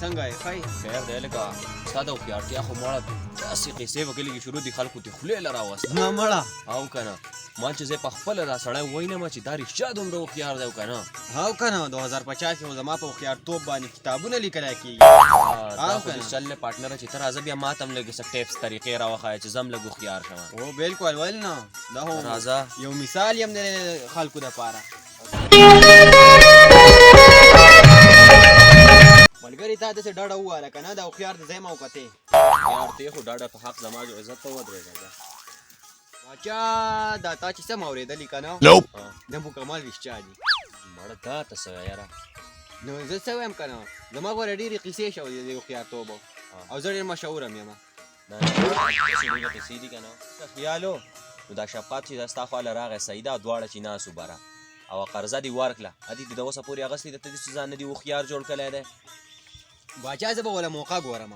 څنګه یې ښه یې؟ خیر دی لکه ستا د هوښیارتیا خو مړه داسې قیسې به کلي کې شروع دي خلکو ته خولې له راوسته نه مړه او که نه ما چې زه پخپله دا سړی ووینم چې دا رښتیا دومره هوښیار دی او که نه او که نه 2050 کې خو زما په هوښیارتوب باندې کتابونه لیکلی کېږي دا خو د چل پارټنره چې ته راځه بیا ما ته هم لږ څه ټیپس طریقې راوښایه چې زه هم لږ هوښیار شم او بالکل ولې نه دا خو راځه یو مثال یم د خلکو دپاره ملګري تا داسې ډډه ووهله که نه د هوښیار د ځای ما وکتې یار ته خو ډاډه په حق زما جو عزت ته ودرېږه باچا دا تا چې څه م اورېدلي که نه د مکمل رښتیا دي مړه دا ته څه یاره نو زه څه وایم که نه زما غوره ډېرې قیسې شوې د هوښیارتوبو او زه ډېر مشهور یم یمه ډېرې قیسې دي که نه خیال و نو دا شفقت چې دا ستا خواله راغی سیده دواړه چې ناست بره او قرضه دې ورکړه ادي د اوسه پورې اخیستې ده ته دې ځان نه دي هوښیار جوړ کړی دی باچا زه به وله موقع ګورم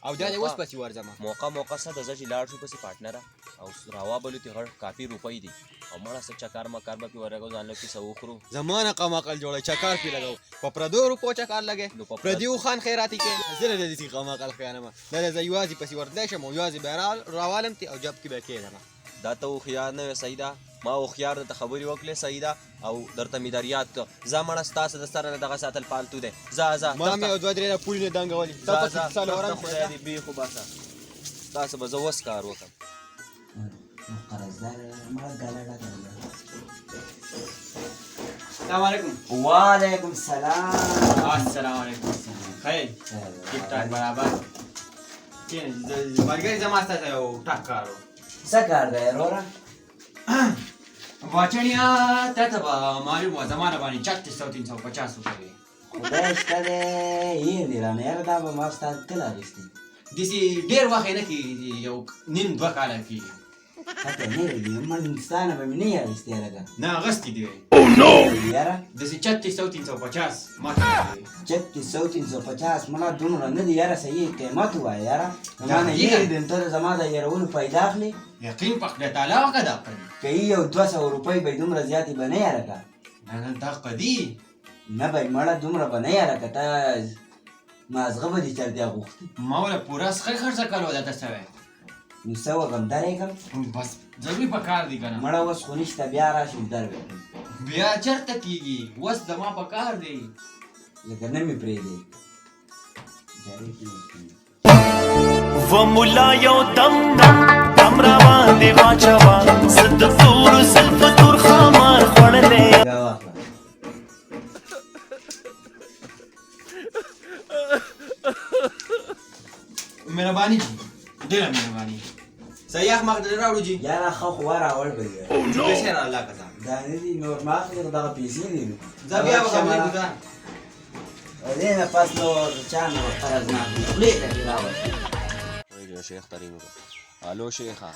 او دا دې اوس پسې ورځم موقع څه ده زه چې لاړ شو پسې پارټنره او راوابلو تې غړ کافي روپۍ دي او مړه څه چکر مکر به پې ورلګو ځان له کیسه وخورو زما نه قمقل جوړی چکر پې لګو په پردو روپو چکر لګې پردیو خان خیراتي کې زه نه داسې قمقل خیانمه دا زه یوازې پسې ورتلی شم او یوازې به راوالم تې او جب کې به کېږدمه دا ته هوښیار نه وې سیده ما هوښیار درته خبرې وکړې سیده او درته مې در یاد کړه ځه مړه ستاسو د سره نه دغه ساتل پالتو دی ځه ما مې یو دوه درې پولې نه دنګولي خدای دې بېخو باسه تاسو به زه اوس کار وکړم السلام علیکم وعلیکم السلام السلام علیکم خیر ټیک ټاک برابر ملګري زما ستاسو یو ټاک کار و څه کار دی وروره واچڼیا تا ته به معلوم وه زما نه باندې 3650 روپۍ خدای شته دی هېر دي رانه یاره دا به ما ستا کله اخېستې داسې ډېر وخت یې نه کېږي یو نیم دوه کاله کېږي حتی نه دي من ستا نه به مې نه یې اخېستې لکه نه اغوستې دي یاره داسې 3650 ما ته 3650 مړه دومره نه دي یاره صحیح قیمت ووایه یاره زما نه هېر دي ته د زما د هېرولو پیدا اخلي یقین په خدای تعالی وکړه دا قدي که یې یو 200 روپۍ به یې دومره زیاتې به نه یاره که نه دا قدي نه به یې مړه دومره به نه یاره که ته مازغه به دې چرتیا غوښتې ما وله پوره سخی خرڅه کړې وه درته څه وی نو څه وکړم درېږم بس ضروري په کار دي که نه مړه اوس خو نشته بیا راشم در بیا چېرته کېږي اوس زما په کار دی لکه نه مې پرېږدی و مولا یو دم دم را باندې واچوه زه د تورو زلفو تور خامار خوړلی دا واخله مهرباني جي ډېره مهرباني صحیح اخ مخ ډېر راوړو جي یاره ښه خو راول به دی پیسې را الله قسم دا نه دي نور ما اخلي خو دغه پیسې دي نو زه بیا به خبرې ګزار دې نه پس نور چا نه قرض نه اخلي خولې ته دې راوړه شیخ ترین وکړه الو شیخه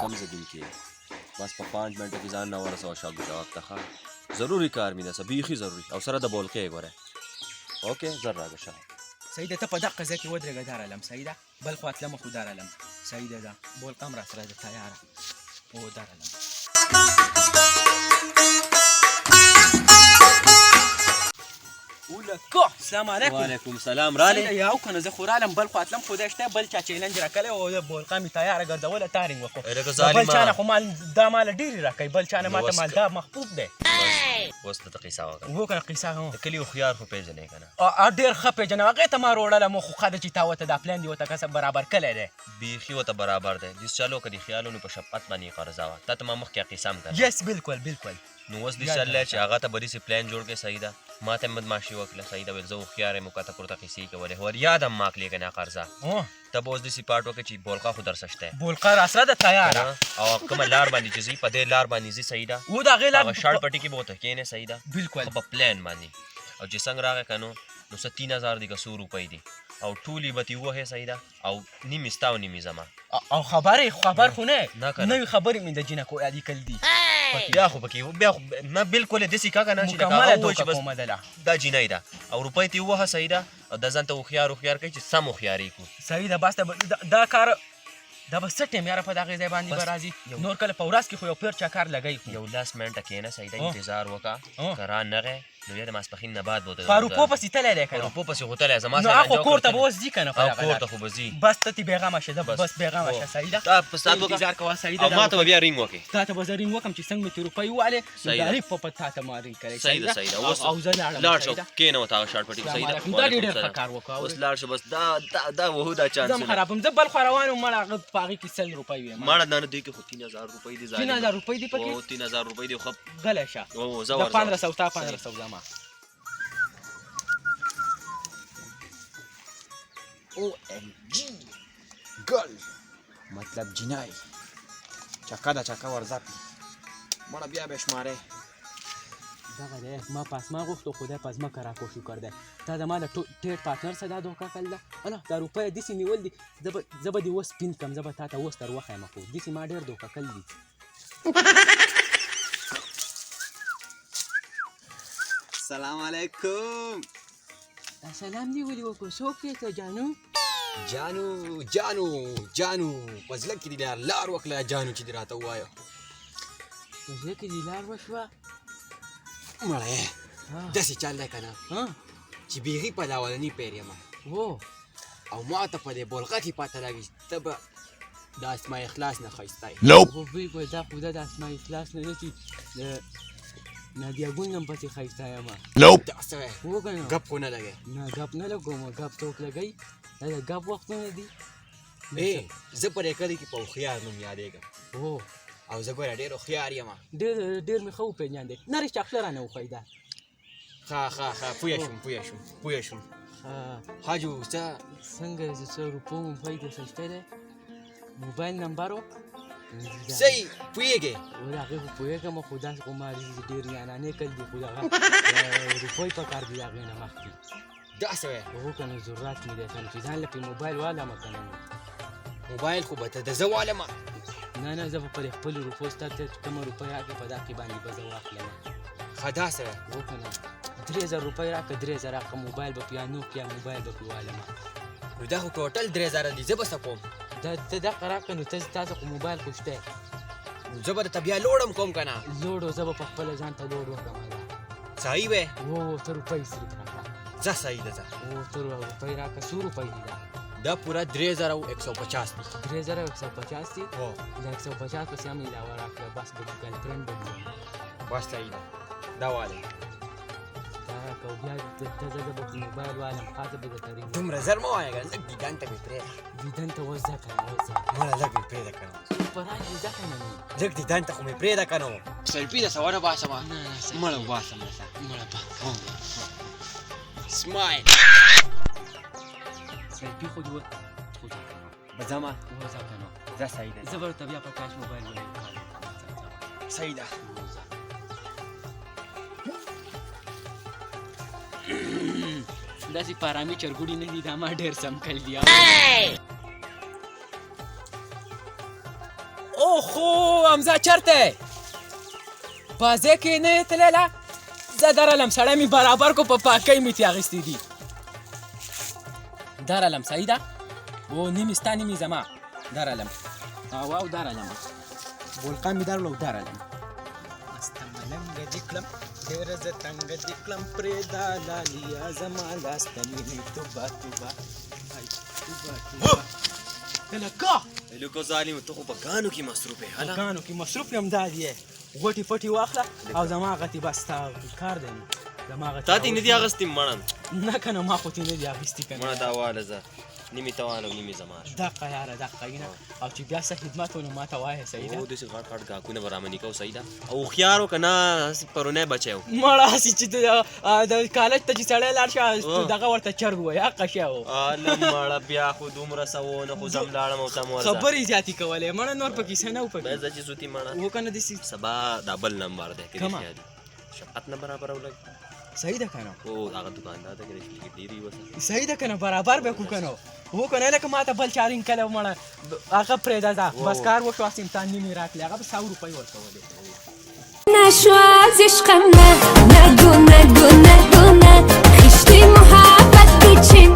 کم زدل کې بس په 5 منټه کې ځان نه ورسوه شاګو جواب ته ضروري کار مې ده بیخي ضروري او سره د بولکې ګوره اوکې زر راځه شاه سیده ته په دقه ځای کې ودرېږه دارالم سیده بل خوا تلمه خو دارالم سیده ده بولقه هم راسره ده تیاره او دارالم کو السلام علیکم وعلیکم سلام رالی یا او کنه زه خو رالم بل خوا تلم خدای شته بل چا چیلنج راکړی او بولقه مې تیاره ګرځوله تارینګ وکړو بل چا نه خو مال دا مال ډېرې راکوي بل چا نه ماته مال دا محبوب دی اوس ته قیسه وکړه وکړه قیسه هم د کلي هوښیار خو پېژنې که نه ډېر ښه پېژنم هغې ته ما روړله مو خو ښه ده چې تا ورته دا پلان دې ورته کسب برابر کلی دی بیخي ورته برابر دی دس چلو که د خیالونو په شفقت باندې یې قرضه وه تا ته ما مخکې قیسه هم کړه یس بالکل بالکل نو اوس دې چل دی چې هغه ته به داسې پلان جوړ کړې صحیح ده ما ته هم بدماشي وکړه صحیح ده ویل زه هوښیار یم او که ته پورته قیسې کولې ور یاد هم ما کړې که نه قرضه ته به اوس داسې پاټ وکړې چې بولقه خو درسه شته بولقه راسره ده تیاره او کومه لار باندې چې ځي په دې لار باندې ځي صحیح ده و د هغې لار هغه شړ پټي کې به ورته کښېنې صحیح ده بالکل په پلان باندې او چې څنګه راغی که نو څه 3000 دي که 100 روپۍ دي او ټولې به ترې ووهې صحیح ده او نیمې ستا او نیمې زما او خبر خو نه که نوې خبرې مې د جینکو یادې کړل دي بیا خو پکې بیا خو نه بالکل یې داسې کا که نه چې مکمله دوکه کومه ده دا جینۍ ده او روپۍ ته یې ووهه صحیح ده او دا ځان ته هوښیار کوي چې سم هوښیاري کړو صحیح ده بس دا کار دا به څه ټایم یاره په دغې ځای باندې به راځي نور کله په ورځ کې خو یو پیر چکر لګوي یو 10 منټه کښېنه صحیح ده انتظار وکړه که را نغی نو یا د ماسپښین نه بعد به ورته په روپو پسې تللی دی که نه روپو پسې خو تللی زما نو هغه کور ته به اوس ځي که نه په دغه کور لار ته خو به ځي بس ته بېغمه شه بس بېغمه شه صحیح ده تا په ساعت وکړه انتظار کوه صحیح او ده ما ته به بیا رینګ وکړې تا ته به زه رینګ وکړم چې څنګه مې چې روپۍ ووالې صحیح ده. ډایرکټ په تا ته ما رینګ کړی صحیح ده صحیح ده اوس او زه لاړم لاړ صحیح شو ده کېنه ورته هغه شاټ پټي صحیح ده دا ډېر ښه کار وکړه اوس لاړ شو بس دا وهو دا زه هم چانسونه خرابم زه بل خوا روان وم مړه هغه په هغې کې 100 روپۍ وې ماړه دا نه دوی کې خو 3000 روپۍ دي 3000 روپۍ دي پکې 3000 روپۍ دي خو غلی شه او زه د ورځم 1500 تا 1500 زما OMG ګل مطلب جنای چکه ده چکه ورځه مړه بیا به شمارې دغه دی ما په اسمان غوښتو خدای په ځمکه راکوشو کړی تا زما د ټیټ پارټنر سره دا دوکه کړل ده الله دا روپۍ داسې نیول دي زه به دې اوس سپین کړم زه به تا ته اوس در وښیم خو داسې ما ډېر دوکه کړل دي سلام علیکم سلام دې ولې وکړو څوک دی ته جانو جانو په زړه کې دې لار وکړه جانو چې دې راته ووایه په زړه کې دې لار وشوه مړی داسې چل دی که نه ها چې بیخي په اولني پیر یم هو او ما ته په دې بولغه کې پاته لګي ته به د اسماء اخلاص نه ښایسته یې خو بالکل دا خو د اسماء اخلاص نه ده چې د نادیا ګل نه پسې ښایسته یم داسې وایه هو که نه ګپ خو نه لګی نه ګپ نه لګوم ګپ څوک لګوي دا د ګپ وختونه دي زه په دې کلي کې په هوښیار نوم یادېږم هو او زه ګوره ډېر هوښیار یم ډېر مې ښه وپېژاندې نرې چاپله رانه وښی دا ښه پوه شوم حاجو څه څنګه زه څه روپو موبایل د سجده دی موبایل نمبر و صحیح پوهېږې و د هغې خو پوهېږم خو داسې خو ما ډېر یانانې کړل دي خو دغه روپۍ په کار دي د هغې نه مخکې داسې وایه هغو که نه ضرورت مې دی که نه چې ځان له پې موبایل والمه که نه موبایل خو به ته د زه والمه نه زه به پرې خپلو روپو ستا ته چې کومه روپۍ راکړې په دغې باندې به زه واخلم ښه داسې وایه هو که نه 3000 روپۍ راکړه 3000 راکړه موبایل به پې نوکیا موبایل به پې والمه نو دا خو ټوټل 3000 دي زه به څه کوم ته دغه راکړه نو تاسو خو موبایل خو شته زه به درته بیا لوړم کوم که نه لوډ زه به په خپله ځان ته لوډ وکړم صحیح وې هو ته روپۍ صرف راکړه ځه صحیح ده ځه هو ته روپۍ راکړه څو روپۍ دي دا دا پوره 3150 دي 3150 دي هو د 150 پسې هم علاوه راکړه بس به ګرلفرنډ به وي بس صحیح ده دا والې دا راکړه او بیا ته زه به په موبایل والم پاته به درته رینګ دومره زر مه وایه ګره لږ دیدن ته مې پرېږده دیدن ته اوس ځه که نه اوس ځه مړه لږ مې پرېږده که نه په راشي ځه که نه نو لږ دیدن ته خو مې پرېږده که نه سلفي ده سواره باسمه نه مړه وباسم درته مړه په سمایل سلفي خو دې خو ځه که نه به ځمه ځه که نه ځه صحیح ده زه به درته بیا په کاش موبایل ولګوم صحیح ده داسې په ارامي چرګوړي نه دي دا ما ډېر سم کړل دي اوخو حمزه چېرته بازۍ کې نه یې تللی زه درالم سړی مې برابر کو په پاکۍ مې ترې اخیستې دي درالم صحیح ده او نیمې ستا نیمې زما درالم او درالم بولقا مې درلو درالم مسته ملنګه دې کړم ډېره زه تنګه دې کړم پرېږده لالیا زما لاس ته مینې توبه لکه لکه ظالم ته خو په ګانو کې مصروف یې هله ګانو کې مصروف یم دا دی غوټې پټې واخله او زما غتې بس ستا کار دی نو زما غتې تا دې نه دي اخیستې مړه نه که نه ما خو ترې نه دي اخیستي که مړه نه دا واله زه نیمې ته واله او نیمې زما شو دقه یاره دقه وینه او چې بیا څه خدمت و نو ما ته وایه صحیح ده او داسې غټ غټ ګاکونه به رامنې کوو صحیح ده او هوښیار و که نه هسې پرونی بچی و مړه هسې چې د کالج ته چې سړی لاړ شه دغه ورته چرګ وایي حقه شی و اله مړه بیا خو دومره څه ونه خو زه هم لاړم او ته مو ورځه خبرې زیاتې کولې مړه نور پکې څه نه و بیا پکې زه چې سوتي مړه و که نه داسې سبا دا بل نمبر دی که کومه؟ رښتیا دي شفقت نه برابر ولګ صحیح ده که نه او هغه دوکاندار ته کې رښتیا ډېرې وسه صحیح ده که نه برابر به کړو که نه و که نه لکه ما ته بل چارینګ کلی مړه هغه پرېږده ځه بس کار وشو هسې امتحان نیمې راکړې هغه به 100 روپۍ ورکولې نشو از عشقم نه نگو خیشتی محبت بیچیم